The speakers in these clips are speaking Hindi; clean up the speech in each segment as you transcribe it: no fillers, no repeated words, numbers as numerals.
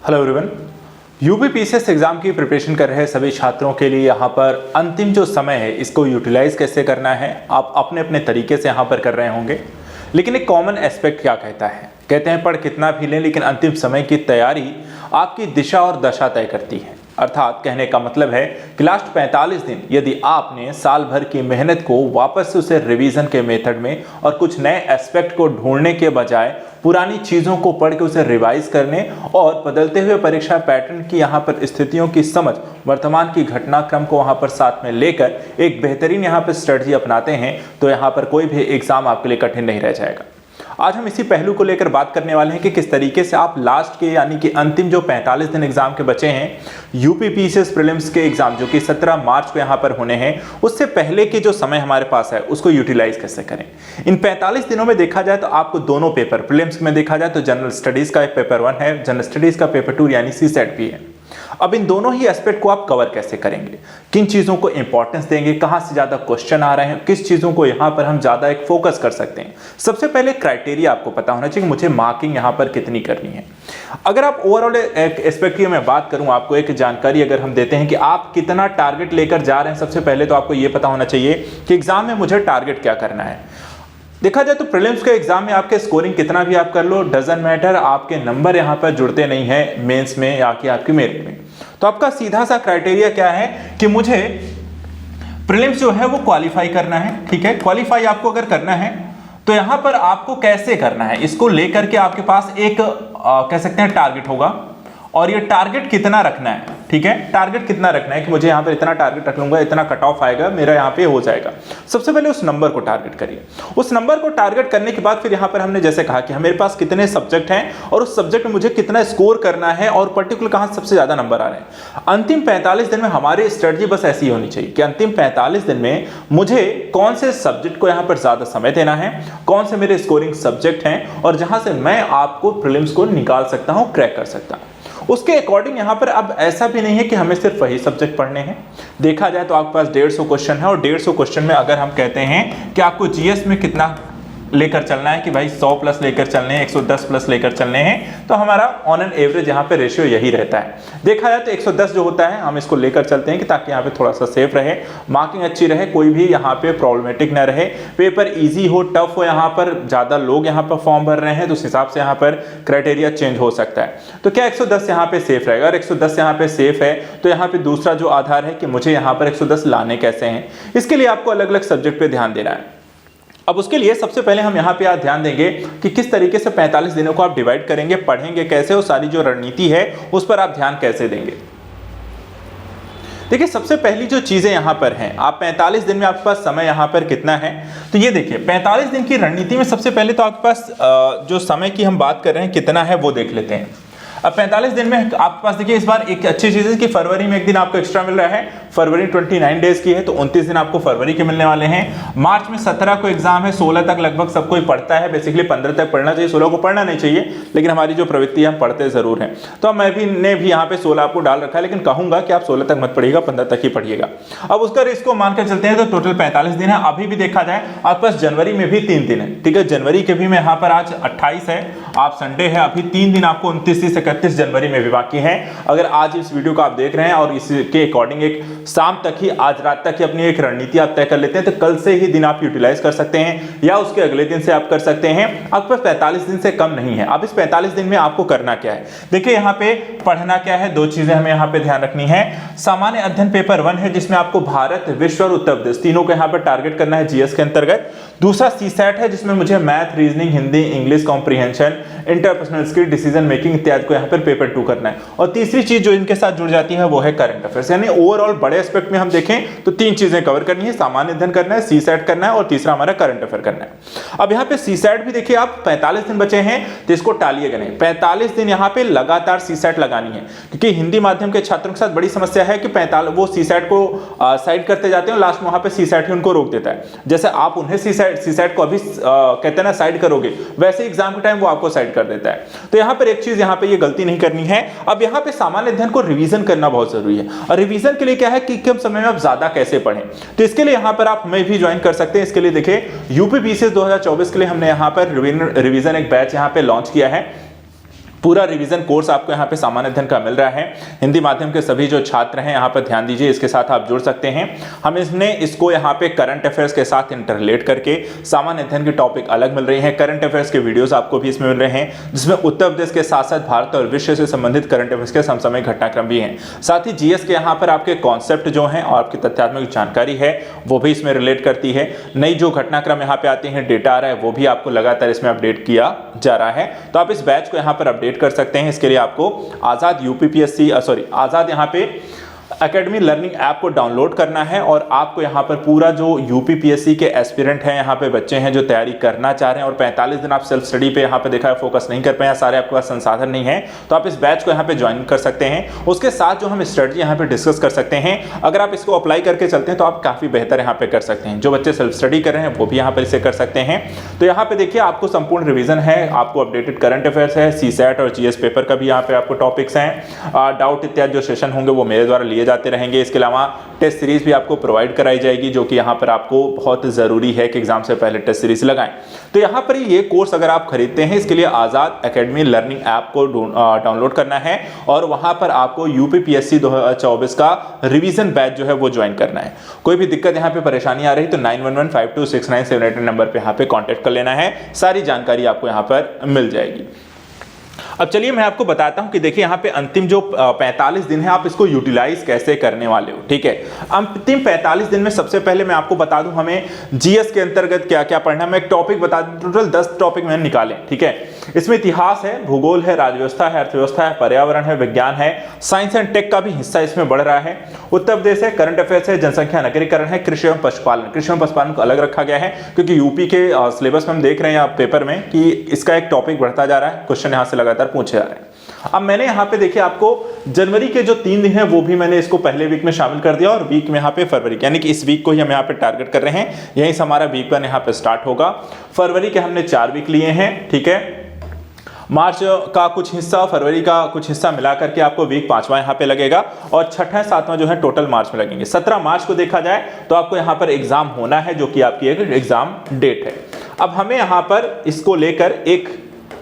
Hello everyone. UP PCS exam की प्रिपरेशन कर रहे सभी छात्रों के लिए यहाँ पर अंतिम जो समय है इसको यूटिलाइज कैसे करना है, आप अपने अपने तरीके से यहाँ पर कर रहे होंगे। लेकिन एक कॉमन एस्पेक्ट क्या कहता है, कहते हैं पढ़ कितना भी लें लेकिन अंतिम समय की तैयारी आपकी दिशा और दशा तय करती है। अर्थात कहने का मतलब है कि लास्ट 45 दिन यदि आपने साल भर की मेहनत को वापस से उसे रिवीजन के मेथड में और कुछ नए एस्पेक्ट को ढूंढने के बजाय पुरानी चीज़ों को पढ़ के उसे रिवाइज करने और बदलते हुए परीक्षा पैटर्न की यहाँ पर स्थितियों की समझ, वर्तमान की घटनाक्रम को वहाँ पर साथ में लेकर एक बेहतरीन यहाँ पर स्ट्रेटजी अपनाते हैं तो यहाँ पर कोई भी एग्जाम आपके लिए कठिन नहीं रह जाएगा। आज हम इसी पहलू को लेकर बात करने वाले हैं कि किस तरीके से आप लास्ट के यानी कि अंतिम जो 45 दिन एग्जाम के बचे हैं, यूपी पीसीएस प्रीलिम्स के एग्जाम जो कि 17 मार्च को यहां पर होने हैं, उससे पहले के जो समय हमारे पास है उसको यूटिलाइज कैसे करें। इन 45 दिनों में देखा जाए तो आपको दोनों पेपर, प्रीलिम्स में देखा जाए तो जनरल स्टडीज का पेपर 1 है, जनरल स्टडीज का पेपर 2 यानी सीसेट भी है। अब इन दोनों ही एस्पेक्ट को आप कवर कैसे करेंगे, किन चीजों को इंपॉर्टेंस देंगे, कहां से ज्यादा क्वेश्चन आ रहे हैं, किस चीजों को यहां पर हम ज्यादा एक फोकस कर सकते हैं। सबसे पहले क्राइटेरिया आपको पता होना चाहिए कि मुझे मार्किंग यहां पर कितनी करनी है। अगर आप ओवरऑल एक एस्पेक्ट की मैं बात करूं, आपको एक जानकारी अगर हम देते हैं कि आप कितना टारगेट लेकर जा रहे हैं, सबसे पहले तो आपको यह पता होना चाहिए कि एग्जाम में मुझे टारगेट क्या करना है। देखा जाए तो प्रीलिम्स के एग्जाम में आपके स्कोरिंग कितना भी आप कर लो, डजंट मैटर, आपके नंबर यहां पर जुड़ते नहीं है मेंस में या कि आपकी मेरिट में। तो आपका सीधा सा क्राइटेरिया क्या है कि मुझे प्रीलिम्स जो है वो क्वालिफाई करना है। ठीक है, क्वालिफाई आपको अगर करना है तो यहां पर आपको कैसे करना है, इसको लेकर के आपके पास एक कह सकते हैं टारगेट होगा और ये टारगेट कितना रखना है। ठीक है, टारगेट कितना रखना है कि मुझे यहाँ पर इतना टारगेट रख लूंगा, इतना कट ऑफ आएगा मेरा यहाँ पे हो जाएगा। सबसे पहले उस नंबर को टारगेट करिए। उस नंबर को टारगेट करने के बाद फिर यहाँ पर हमने जैसे कहा कि मेरे पास कितने सब्जेक्ट हैं और उस सब्जेक्ट में मुझे कितना स्कोर करना है और पर्टिकुलर कहाँ सबसे ज्यादा नंबर आ रहे हैं। अंतिम 45 दिन में हमारी स्ट्रेटजी बस ऐसी होनी चाहिए कि अंतिम 45 दिन में मुझे कौन से सब्जेक्ट को यहाँ पर ज्यादा समय देना है, कौन से मेरे स्कोरिंग सब्जेक्ट हैं और जहां से मैं आपको प्रीलिम्स को निकाल सकता हूं, क्रैक कर सकता हूं। उसके अकॉर्डिंग यहां पर अब ऐसा भी नहीं है कि हमें सिर्फ वही सब्जेक्ट पढ़ने हैं। देखा जाए तो आपके पास 150 क्वेश्चन है और 150 क्वेश्चन में अगर हम कहते हैं कि आपको जीएस में कितना लेकर चलना है कि भाई 100 प्लस लेकर चलने हैं, 110 प्लस लेकर चलने हैं, तो हमारा ऑन एन एवरेज यहाँ पे रेशियो यही रहता है। देखा जाए तो 110 जो होता है हम इसको लेकर चलते हैं कि ताकि यहाँ पे थोड़ा सा सेफ रहे, मार्किंग अच्छी रहे, कोई भी यहाँ पे प्रॉब्लमेटिक ना रहे, पेपर इजी हो, टफ हो, यहाँ पर ज्यादा लोग यहाँ पर फॉर्म भर रहे हैं तो उस हिसाब से यहाँ पर क्राइटेरिया चेंज हो सकता है। तो क्या 110 यहाँ पे सेफ रहेगा? अगर 110 यहाँ पे सेफ है तो यहाँ पे दूसरा जो आधार है कि मुझे यहाँ पर 110 लाने कैसे हैं, इसके लिए आपको अलग अलग सब्जेक्ट पे ध्यान देना है। अब उसके लिए सबसे पहले हम यहाँ पे ध्यान देंगे कि किस तरीके से 45 दिनों को आप डिवाइड करेंगे, पढ़ेंगे कैसे और सारी जो रणनीति है उस पर आप ध्यान कैसे देंगे। देखिए सबसे पहली जो चीजें यहाँ पर हैं, आप 45 दिन में आपके पास समय यहाँ पर कितना है, तो ये देखिए 45 दिन की रणनीति में सबसे पहले तो आपके पास जो समय की हम बात कर रहे हैं कितना है वो देख लेते हैं। अब 45 दिन में आपके पास देखिए इस बार एक अच्छी चीज है कि फरवरी में एक दिन आपको एक्स्ट्रा मिल रहा है। फरवरी 29 डेज की है तो 29 दिन आपको फरवरी के मिलने वाले हैं। मार्च में 17 को एग्जाम है, 16 तक लगभग सब कोई पढ़ता है, बेसिकली 15 तक पढ़ना चाहिए, 16 को पढ़ना नहीं चाहिए, लेकिन हमारी जो प्रवृत्ति है हम पढ़ते जरूर हैं। तो मैं भी यहाँ पे 16 आपको डाल रखा है, लेकिन कहूंगा कि आप 16 तक मत पढ़िएगा, 15 तक ही पढ़िएगा। अब उसका रिस्क को मानकर चलते हैं तो टोटल 45 दिन है। अभी भी देखा जाए आपके पास जनवरी में भी 3 दिन है। ठीक है, जनवरी के भी मैं यहाँ पर आज 28 है, आप संडे है, अभी 3 दिन आपको 29 से 31 जनवरी में भी बाकी है। अगर आज इस वीडियो को आप देख रहे हैं और इसके अकॉर्डिंग एक शाम तक ही, आज रात तक ही अपनी एक रणनीति आप तय कर लेते हैं तो कल से ही दिन आप यूटिलाइज कर सकते हैं या उसके अगले दिन से आप कर सकते हैं। आपके पास 45 दिन से कम नहीं है। अब इस 45 दिन में आपको करना क्या है, देखिए यहाँ पे पढ़ना क्या है, 2 चीजें हमें यहाँ पे ध्यान रखनी है। सामान्य अध्ययन पेपर 1 है जिसमें आपको भारत, विश्व और उत्तर प्रदेश तीनों को यहाँ पर टारगेट करना है जीएस के अंतर्गत। दूसरा सीसेट है जिसमें मुझे math, reasoning, Hindi, English comprehension, interpersonal skill, decision making इत्यादि को यहाँ पर पेपर 2 करना है। और तीसरी चीज जो इनके साथ जुड़ जाती है वो है करंट अफेयर्स। यानी ओवरऑल बड़े एस्पेक्ट में हम देखें तो 3 चीजें कवर करनी है, सामान्य अध्ययन करना है, सीसेट करना है और तीसरा हमारा करंट अफेयर करना है। अब यहाँ पे सीसेट भी देखिए आप 45 दिन बचे हैं तो इसको टालिएगा नहीं, 45 दिन यहाँ पे लगातार सीसेट लगानी है, क्योंकि हिंदी माध्यम के छात्रों के साथ बड़ी समस्या है कि 45 वो सीसेट को साइड करते जाते हैं, लास्ट में वहां पे सीसेट ही उनको रोक देता है। जैसे आप उन्हें सीसेट को अभी कहते हैं ना साइड करोगे, वैसे एग्जाम के टाइम वो आपको साइड कर देता है। तो यहाँ पर एक चीज यहाँ पे ये गलती नहीं करनी है। अब यहाँ पे सामान्य अध्ययन को रिवीजन करना बहुत जरूरी है और रिवीजन के लिए क्या है कि कम समय में आप ज्यादा कैसे पढ़ें, तो इसके लिए यहाँ पर आप हमें भी ज्वाइन कर सकते हैं। इसके लिए देखिए यूपी पीसीएस 2024 के लिए हमने यहाँ पर रिवीजन एक बैच यहाँ पे लॉन्च किया है। पूरा रिवीजन कोर्स आपको यहाँ पे सामान्य अध्ययन का मिल रहा है। हिंदी माध्यम के सभी जो छात्र हैं यहाँ पर ध्यान दीजिए, इसके साथ आप जुड़ सकते हैं। हम इसको यहाँ पे करंट अफेयर्स के साथ इंटरलेट करके सामान्य अध्ययन के टॉपिक अलग मिल रहे हैं। करंट अफेयर्स के वीडियोस आपको भी इसमें मिल रहे हैं, जिसमें उत्तर प्रदेश के साथ साथ भारत और विश्व से संबंधित करंट अफेयर्स के समसामयिक घटनाक्रम भी हैं। साथ ही जीएस के यहाँ पर आपके कॉन्सेप्ट जो हैं और आपकी तथ्यात्मक जानकारी है वो भी इसमें रिलेट करती है। नई जो घटनाक्रम यहाँ पे आते हैं, डेटा आ रहा है, वो भी आपको लगातार इसमें अपडेट किया जा रहा है। तो आप इस बैच को यहाँ पर अपडेट कर सकते हैं। इसके लिए आपको आजाद आजाद यहाँ पे एकेडमी लर्निंग ऐप को डाउनलोड करना है और आपको यहाँ पर पूरा जो यूपीपीएससी के एस्पिरेंट हैं, यहाँ पे बच्चे हैं जो तैयारी करना चाह रहे हैं और 45 दिन आप सेल्फ स्टडी पे यहाँ पे देखा है फोकस नहीं कर पाए, सारे आपके पास संसाधन नहीं है, तो आप इस बैच को यहाँ पे ज्वाइन कर सकते हैं। उसके साथ जो हम स्ट्रेटजी यहाँ पे डिस्कस कर सकते हैं, अगर आप इसको अप्लाई करके चलते हैं तो आप काफी बेहतर यहाँ पे कर सकते हैं। जो बच्चे सेल्फ स्टडी कर रहे हैं वो भी यहाँ पर इसे कर सकते हैं। तो यहाँ पे देखिए आपको संपूर्ण रिविजन है, आपको अपडेटेड करंट अफेयर्स है, सीसैट और जीएस पेपर का भी यहाँ पे आपको टॉपिक्स हैं, डाउट इत्यादि जो सेशन होंगे वो मेरे द्वारा लिए जाते रहेंगे। इसके अलावा टेस्ट सीरीज भी आपको प्रोवाइड कराई जाएगी, जो कि यहाँ पर आपको बहुत जरूरी है कि एग्जाम से पहले टेस्ट सीरीज लगाएं। तो यहाँ पर ये कोर्स अगर आप खरीदते हैं, इसके लिए आजाद एकेडमी लर्निंग ऐप को डाउनलोड करना है और वहां पर आपको यूपीपीएससी 2024 का रिवीजन बैच जो है वो ज्वाइन करना है। कोई भी दिक्कत यहाँ पे परेशानी आ रही तो 9115269788 नंबर पे यहाँ पे कॉन्टेक्ट कर लेना है, सारी जानकारी आपको यहाँ पर मिल जाएगी। अब चलिए मैं आपको बताता हूं कि देखिए यहाँ पे अंतिम जो 45 दिन है आप इसको यूटिलाइज कैसे करने वाले हो। ठीक है, अंतिम 45 दिन में सबसे पहले मैं आपको बता दूं हमें जीएस के अंतर्गत क्या क्या पढ़ना है। मैं एक टॉपिक बता दूं, टोटल 10 टॉपिक मैंने निकाले। ठीक है, इसमें इतिहास है, भूगोल है, राजव्यवस्था है, अर्थव्यवस्था है, पर्यावरण है, विज्ञान है, साइंस एंड टेक का भी हिस्सा इसमें बढ़ रहा है, उत्तर प्रदेश है, करंट अफेयर्स है, जनसंख्या नगरीकरण है, कृषि एवं पशुपालन। कृषि एवं पशुपालन को अलग रखा गया है क्योंकि यूपी के सिलेबस में हम देख रहे हैं आप पेपर में कि इसका एक टॉपिक बढ़ता जा रहा है, क्वेश्चन यहां से लगातार पूछे जा रहे हैं। अब मैंने यहाँ पे देखिए आपको जनवरी के जो 3 दिन है वो भी मैंने इसको पहले वीक में शामिल कर दिया और वीक में यहाँ पे फरवरी, यानी कि इस वीक को ही हम यहाँ पे टारगेट कर रहे हैं, यहीं से हमारा वीक 1 यहाँ पे स्टार्ट होगा। फरवरी के हमने 4 वीक लिए हैं। ठीक है, मार्च का कुछ हिस्सा, फरवरी का कुछ हिस्सा मिला करके आपको वीक 5वां यहाँ पे लगेगा और 6वां 7वां जो है टोटल मार्च में लगेंगे। 17 मार्च को देखा जाए तो आपको यहाँ पर एग्जाम होना है, जो कि आपकी एक एग्जाम डेट है। अब हमें यहाँ पर इसको लेकर एक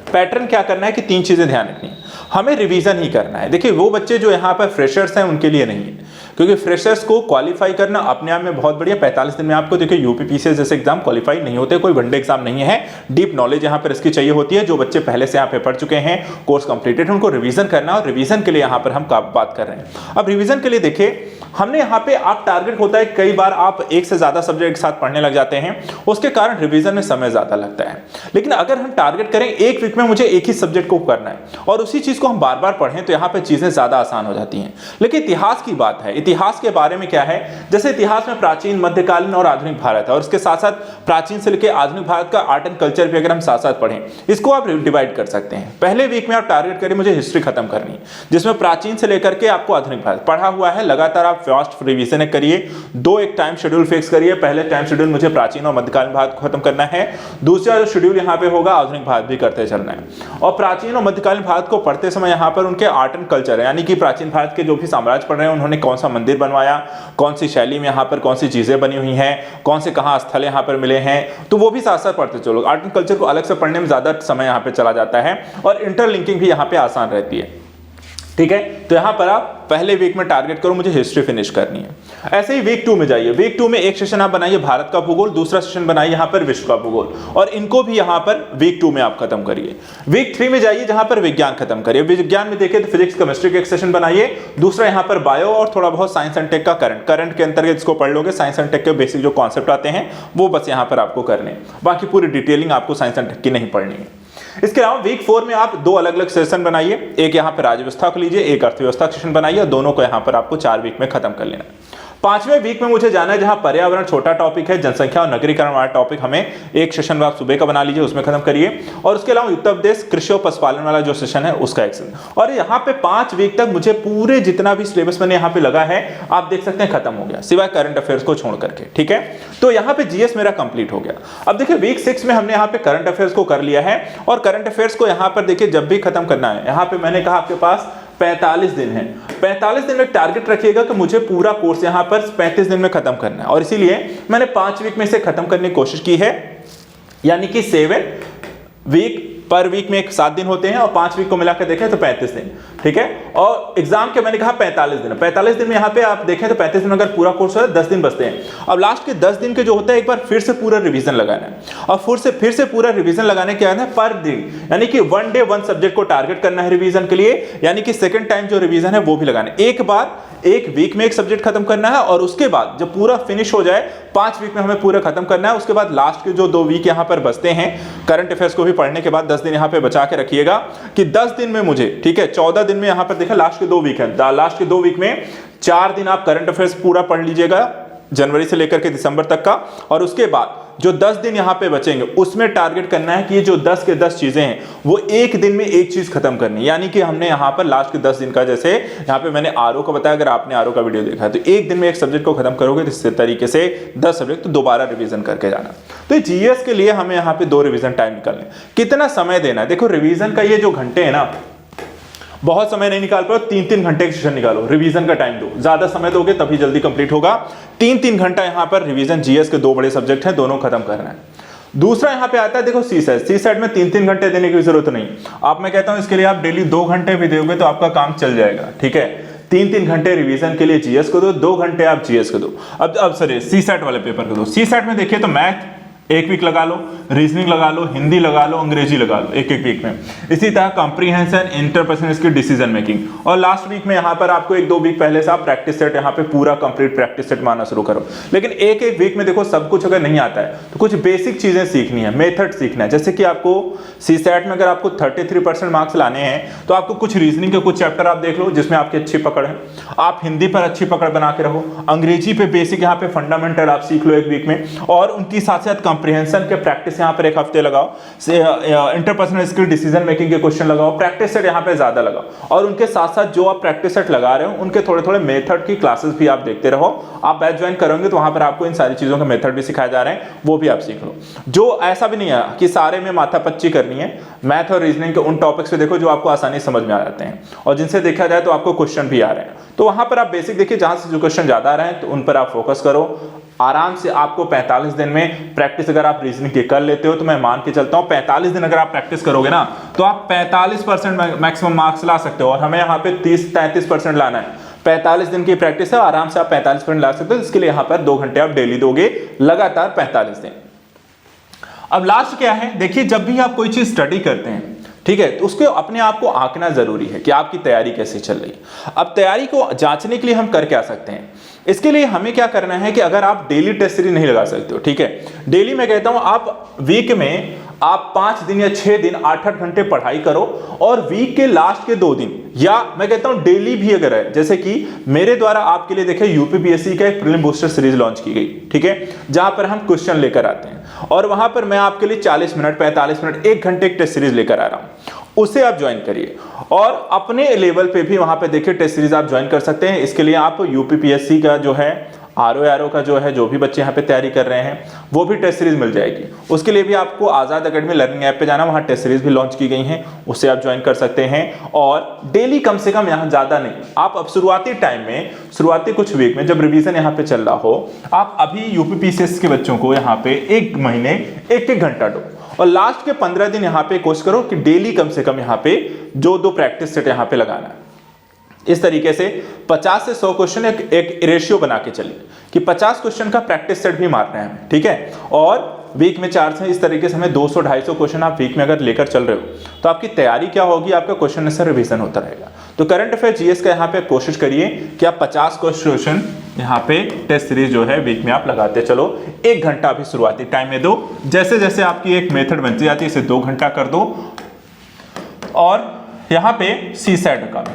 पैटर्न क्या करना है कि 3 चीजें ध्यान रखनी है। हमें रिवीजन ही करना है। देखिए वो बच्चे जो यहाँ पर फ्रेशर्स हैं उनके लिए नहीं है, क्योंकि फ्रेशर्स को क्वालिफाई करना अपने आप में बहुत बढ़िया। 45 दिन में आपको देखिए यूपीपीसीएस जैसे एग्जाम क्वालिफाई नहीं होते, कोई वनडे एग्जाम नहीं है, डीप नॉलेज यहाँ पर इसकी चाहिए होती है। जो बच्चे पहले से यहाँ पे पढ़ चुके हैं, कोर्स कंप्लीटेड है, उनको रिवीजन करना, और रिवीजन के लिए यहाँ पर हम बात कर रहे हैं। अब रिवीजन के लिए देखिए हमने यहाँ पे आप टारगेट होता है, कई बार आप एक से ज्यादा सब्जेक्ट एक साथ पढ़ने लग जाते हैं, उसके कारण रिवीजन में समय ज्यादा लगता है। लेकिन अगर हम टारगेट करें एक वीक में मुझे एक ही सब्जेक्ट को करना है और उसी चीज को हम बार बार पढ़ें, तो यहाँ पे चीजें ज्यादा आसान हो जाती हैं। लेकिन इतिहास की बात है, इतिहास के बारे में क्या है, जैसे इतिहास में प्राचीन, मध्यकालीन और आधुनिक भारत है, और इसके साथ साथ प्राचीन से लेकर आधुनिक भारत का आर्ट एंड कल्चर भी अगर हम साथ साथ पढ़ें, इसको आप डिवाइड कर सकते हैं। पहले वीक में आप टारगेट करें मुझे हिस्ट्री खत्म करनी है, जिसमें प्राचीन से लेकर के आपको आधुनिक भारत पढ़ा हुआ है। लगातार आप फास्ट रिवीजन करिए, 2 एक टाइम शेड्यूल फिक्स करिए। पहले टाइम शेड्यूल मुझे प्राचीन और मध्यकालीन भारत को खत्म करना है, दूसरा जो शेड्यूल यहाँ पे होगा आधुनिक भारत भी करते चलना है। और प्राचीन और मध्यकालीन भारत को पढ़ते समय यहाँ पर उनके आर्ट एंड कल्चर है, यानी कि प्राचीन भारत के जो भी साम्राज्य पढ़ रहे हैं उन्होंने कौन सा मंदिर बनवाया, कौन सी शैली में यहाँ पर कौन सी चीजें बनी हुई हैं, कौन से कहाँ स्थल यहाँ पर मिले हैं, तो वो भी साथ साथ पढ़ते चलो। आर्ट एंड कल्चर को अलग से पढ़ने में ज्यादा समय यहाँ पे चला जाता है और इंटरलिंकिंग भी यहाँ पे आसान रहती है। ठीक है, तो यहां पर आप पहले वीक में टारगेट करो मुझे हिस्ट्री फिनिश करनी है। ऐसे ही वीक 2 में जाइए, वीक 2 में एक सेशन आप बनाइए भारत का भूगोल, दूसरा सेशन बनाइए यहां पर विश्व का भूगोल, और इनको भी यहां पर वीक 2 में आप खत्म करिए। वीक 3 में जाइए जहां पर विज्ञान खत्म करिए। विज्ञान में देखिए तो फिजिक्स केमिस्ट्री का एक सेशन बनाइए, दूसरा यहां पर बायो और थोड़ा बहुत साइंस एंड टेक का करंट के अंतर्गत इसको पढ़ लोगे। साइंस एंड टेक के बेसिक जो कॉन्सेप्ट आते हैं वो बस यहां पर आपको करने, बाकी पूरी डिटेलिंग आपको साइंस एंड टेक की नहीं पढ़नी है। इसके अलावा वीक 4 में आप 2 अलग अलग सेशन बनाइए, एक यहाँ पे राज्यव्यवस्था को लीजिए, एक अर्थव्यवस्था सेशन बनाइए, दोनों को यहाँ पर आपको 4 वीक में खत्म कर लेना है। 5वें वीक में मुझे जाना है जहां पर्यावरण छोटा टॉपिक है, जनसंख्या और नगरीकरण वाला टॉपिक हमें एक सेशन आप सुबह का बना लीजिए, उसमें खत्म करिए। और उसके अलावा उत्तर प्रदेश कृषि और पशुपालन वाला जो सेशन है उसका एक सेशन, और यहाँ पे 5 वीक तक मुझे पूरे जितना भी सिलेबस मैंने यहाँ पे लगा है आप देख सकते हैं खत्म हो गया, सिवाय करंट अफेयर्स को छोड़ करके। ठीक है, तो यहाँ पे जीएस मेरा कंप्लीट हो गया। अब देखिए वीक 6 में हमने यहाँ पे करंट अफेयर्स को कर लिया है, और करंट अफेयर्स को यहाँ पर देखिए जब भी खत्म करना है, यहाँ पे मैंने कहा आपके पास 45 दिन है, 45 दिन में टारगेट रखिएगा कि मुझे पूरा कोर्स यहाँ पर 35 दिन में खत्म करना है, और इसीलिए मैंने 5 वीक में से खत्म करने की कोशिश की है, यानी कि 7 वीक पर वीक में 7 दिन होते हैं और 5 वीक को मिलाकर देखें तो 35 दिन, ठीक है। और एग्जाम के मैंने कहा 45 दिन, 45 दिन में यहाँ पे आप देखें तो 35 दिन अगर पूरा कोर्स है 10 दिन बचते हैं। अब लास्ट के 10 दिन के जो होता है एक बार फिर से पूरा रिवीजन लगाना है और फिर से पूरा रिवीजन लगाने के है पर दिन, यानी कि 1 डे 1 सब्जेक्ट को टारगेट करना है रिवीजन के लिए, यानी कि सेकंड टाइम जो रिवीजन है वो भी लगाना है। एक बार एक वीक में एक सब्जेक्ट खत्म करना है और उसके बाद जब पूरा फिनिश हो जाए 5 वीक में हमें पूरा खत्म करना है। उसके बाद लास्ट के जो 2 वीक यहां पर बचते हैं करंट अफेयर्स को भी पढ़ने के बाद 10 दिन यहां पे बचा के रखिएगा कि 10 दिन में मुझे, ठीक है, 14 दिन में यहां पर देखा लास्ट के 2 वीक है, लास्ट के 2 वीक में 4 दिन आप करंट अफेयर्स पूरा पढ़ लीजिएगा जनवरी से लेकर के दिसंबर तक का, और उसके बाद जो 10 दिन यहां पे बचेंगे उसमें टारगेट करना है कि ये जो 10 के 10 चीजें हैं वो एक दिन में एक चीज खत्म करनी, यानी कि हमने यहां पर लास्ट के 10 दिन का, जैसे यहां पे मैंने आरओ का बताया, अगर आपने आरओ का वीडियो देखा है तो एक दिन में एक सब्जेक्ट को खत्म करोगे, इस तरीके से 10 सब्जेक्ट तो दोबारा रिवीजन करके जाना। तो जीएस के लिए हमें यहाँ पे 2 रिवीजन टाइम निकालने, कितना समय देना है। देखो रिवीजन का ये जो घंटे है ना, बहुत समय नहीं निकाल पाओ, 3-3 घंटे का सेशन निकालो, रिवीजन का टाइम दो, ज्यादा समय दोगे तभी जल्दी कंप्लीट होगा। 3-3 घंटा यहां पर रिवीजन, जीएस के 2 बड़े सब्जेक्ट हैं, दोनों खत्म करना है। दूसरा यहां पे आता है देखो सी-सेट में 3-3 घंटे देने की जरूरत नहीं, आप मैं कहता हूं इसके लिए आप डेली 2 घंटे भी दोगे तो आपका काम चल जाएगा, ठीक है। 3-3 घंटे रिवीजन के लिए जीएस को दो, 2 घंटे आप जीएस को दो। अब सॉरी सी-सेट वाले पेपर को दो। सी-सेट में देखिए तो मैथ 1 वीक लगा लो, रीजनिंग लगा लो, हिंदी लगा लो, अंग्रेजी लगा लो एक वीक में। इसी तरह comprehension, interpersonal skill, decision making, और लास्ट वीक में यहाँ पर आपको 1-2 वीक पहले से आप प्रैक्टिस सेट यहाँ पे पूरा कंप्लीट प्रैक्टिस सेट मारना शुरू करो। लेकिन एक वीक में देखो सब कुछ अगर नहीं आता है तो कुछ बेसिक चीजें सीखनी है, मेथड सीखना है। जैसे कि आपको सी-सेट में अगर आपको 33% मार्क्स लाने हैं तो आपको कुछ रीजनिंग के कुछ चैप्टर आप देख लो जिसमें आपकी अच्छी पकड़ है, आप हिंदी पर अच्छी पकड़ बना के रहो, अंग्रेजी पे बेसिक यहाँ पे फंडामेंटल आप सीख लो 1 वीक में, और उनकी साथ साथ कॉम्प्रिहेंशन के प्रैक्टिस यहां पर 1 हफ्ते लगाओ, इंटरपर्सनल स्किल, डिसीजन मेकिंग के क्वेश्चन लगाओ, प्रैक्टिस सेट यहां पे ज्यादा लगाओ, और उनके साथ साथ जो आप प्रैक्टिस सेट लगा रहे हो उनके थोड़े थोड़े मेथड की क्लासेस भी आप देखते रहो। आप बैच ज्वाइन करोगे तो वहां पर आपको इन सारी चीजों के मेथड भी सिखाए जा रहे हैं, वो भी आप सीख लो। जो ऐसा भी नहीं है कि सारे में माथापच्ची करनी है, मैथ और रीजनिंग के उन टॉपिक्स पे देखो जो आपको आसानी से समझ में आ जाते हैं और जिनसे देखा जाए तो आपको क्वेश्चन भी आ रहे हैं, तो वहां पर आप बेसिक देखिए, जहां से जो क्वेश्चन ज्यादा आ रहे हैं तो उन पर आप फोकस करो। आराम से आपको 45 दिन में प्रैक्टिस अगर आप रीजनिंग की कर लेते हो तो मैं मान के चलता हूं 45 दिन अगर आप प्रैक्टिस करोगे ना तो आप 45% मैक्सिमम मार्क्स ला सकते हो, और हमें यहाँ पे 30-33% लाना है। 45 दिन की प्रैक्टिस है, आराम से आप 45% ला सकते हो। इसके लिए यहाँ पर 2 घंटे आप डेली दोगे लगातार 45 दिन। अब लास्ट क्या है, देखिए जब भी आप कोई चीज स्टडी करते हैं, ठीक है, तो उसके अपने आप को आंकना जरूरी है कि आपकी तैयारी कैसे चल रही है। अब तैयारी को जांचने के लिए हम कर क्या सकते हैं, इसके लिए हमें क्या करना है कि अगर आप डेली टेस्ट सीरीज नहीं लगा सकते हो, ठीक है, डेली मैं कहता हूं आप वीक में आप 5 दिन या 6 दिन 8-8 घंटे पढ़ाई करो, और वीक के लास्ट के 2 दिन, या मैं कहता हूं डेली भी अगर है, जैसे कि मेरे द्वारा आपके लिए देखिए यूपीपीएससी का एक प्रीलिम बूस्टर सीरीज लॉन्च की गई, ठीक है, जहां पर हम क्वेश्चन लेकर आते हैं और वहां पर मैं आपके लिए 40 मिनट, 45 मिनट, 1 घंटे एक टेस्ट सीरीज लेकर आ रहा हूं, उसे आप ज्वाइन करिए और अपने लेवल पे भी वहां पे देखिए टेस्ट सीरीज आप ज्वाइन कर सकते हैं। इसके लिए आप यूपीपीएससी का जो है आरओ का जो है, जो भी बच्चे यहाँ पे तैयारी कर रहे हैं वो भी टेस्ट सीरीज मिल जाएगी। उसके लिए भी आपको आजाद एकेडमी लर्निंग ऐप पे जाना, वहाँ टेस्ट सीरीज भी लॉन्च की गई हैं, उससे आप ज्वाइन कर सकते हैं। और डेली कम से कम, यहाँ ज्यादा नहीं, आप अब शुरुआती टाइम में, शुरुआती कुछ वीक में जब रिवीजन यहाँ पे चल रहा हो, आप अभी यूपीपीसीएस के बच्चों को यहाँ पे 1 महीने 1-1 घंटा दो, और लास्ट के 15 दिन यहाँ पे कोशिश करो कि डेली कम से कम यहाँ पे 2 प्रैक्टिस सेट यहाँ पे लगाना है। इस तरीके से 50 से 100 क्वेश्चन एक रेशियो बना के चलिए कि 50 क्वेश्चन का प्रैक्टिस सेट भी मारना है हमें, ठीक है। और वीक में 4 से इस तरीके से हमें 200-250 क्वेश्चन आप वीक में अगर लेकर चल रहे हो तो आपकी तैयारी क्या होगी, आपका क्वेश्चन आंसर रिवीजन होता रहेगा। तो करंट अफेयर जीएस का यहाँ पे कोशिश करिए कि आप 50 क्वेश्चन यहाँ पे टेस्ट सीरीज जो है वीक में आप लगाते चलो। 1 घंटा भी शुरुआती टाइम में दो, जैसे जैसे आपकी एक मेथड बनती जाती है इसे 2 घंटा कर दो। और यहाँ पे सी-सेट का,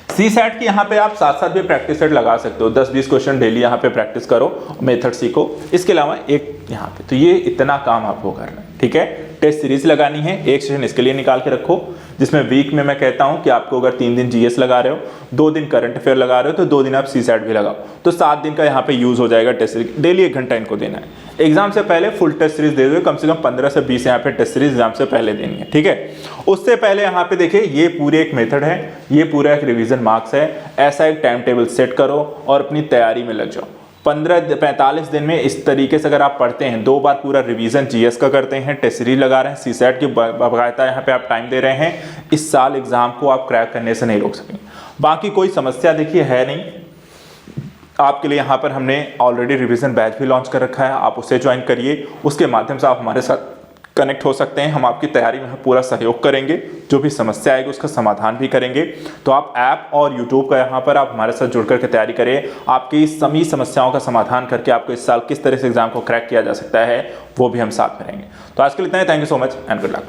सी-सेट की यहाँ पे आप साथ साथ भी प्रैक्टिस सेट लगा सकते हो, 10-20 क्वेश्चन डेली यहाँ पे प्रैक्टिस करो, मेथड सीखो। इसके अलावा एक यहाँ पे, तो ये इतना काम आपको करना है, ठीक है। टेस्ट सीरीज लगानी है, एक सेशन इसके लिए निकाल के रखो, जिसमें वीक में मैं कहता हूं कि आपको अगर 3 दिन जीएस लगा रहे हो, 2 दिन करंट अफेयर लगा रहे हो, तो 2 दिन आप सी-सेट भी लगाओ, तो 7 दिन का यहाँ पे यूज हो जाएगा टेस्ट सीरीज। डेली 1 घंटा इनको देना है। एग्जाम से पहले फुल टेस्ट सीरीज दे दो, कम से कम 15 से 20 यहाँ पे टेस्ट सीरीज एग्जाम से पहले देनी है, ठीक है। उससे पहले यहाँ पे देखिए ये पूरे एक मेथड है, ये पूरा एक रिवीजन मार्क्स है, ऐसा एक टाइम टेबल सेट करो और अपनी तैयारी में लग जाओ। 45 दिन में इस तरीके से अगर आप पढ़ते हैं, 2 बार पूरा रिवीजन जीएस का करते हैं, टेस्ट सीरीज लगा रहे हैं, सीसेट की बाकायदा यहाँ पे आप टाइम दे रहे हैं, इस साल एग्जाम को आप क्रैक करने से नहीं रोक सकेंगे। बाकी कोई समस्या देखिए है नहीं। आपके लिए यहाँ पर हमने ऑलरेडी रिवीजन बैच भी लॉन्च कर रखा है, आप उसे ज्वाइन करिए, उसके माध्यम से आप हमारे साथ कनेक्ट हो सकते हैं। हम आपकी तैयारी में पूरा सहयोग करेंगे, जो भी समस्या आएगी उसका समाधान भी करेंगे। तो आप ऐप और यूट्यूब का यहाँ पर आप हमारे साथ जुड़ करके तैयारी करें, आपकी सभी समस्याओं का समाधान करके आपको इस साल किस तरह से एग्जाम को क्रैक किया जा सकता है वो भी हम साथ करेंगे। तो आज के लिए इतना ही। Thank you so much and good luck.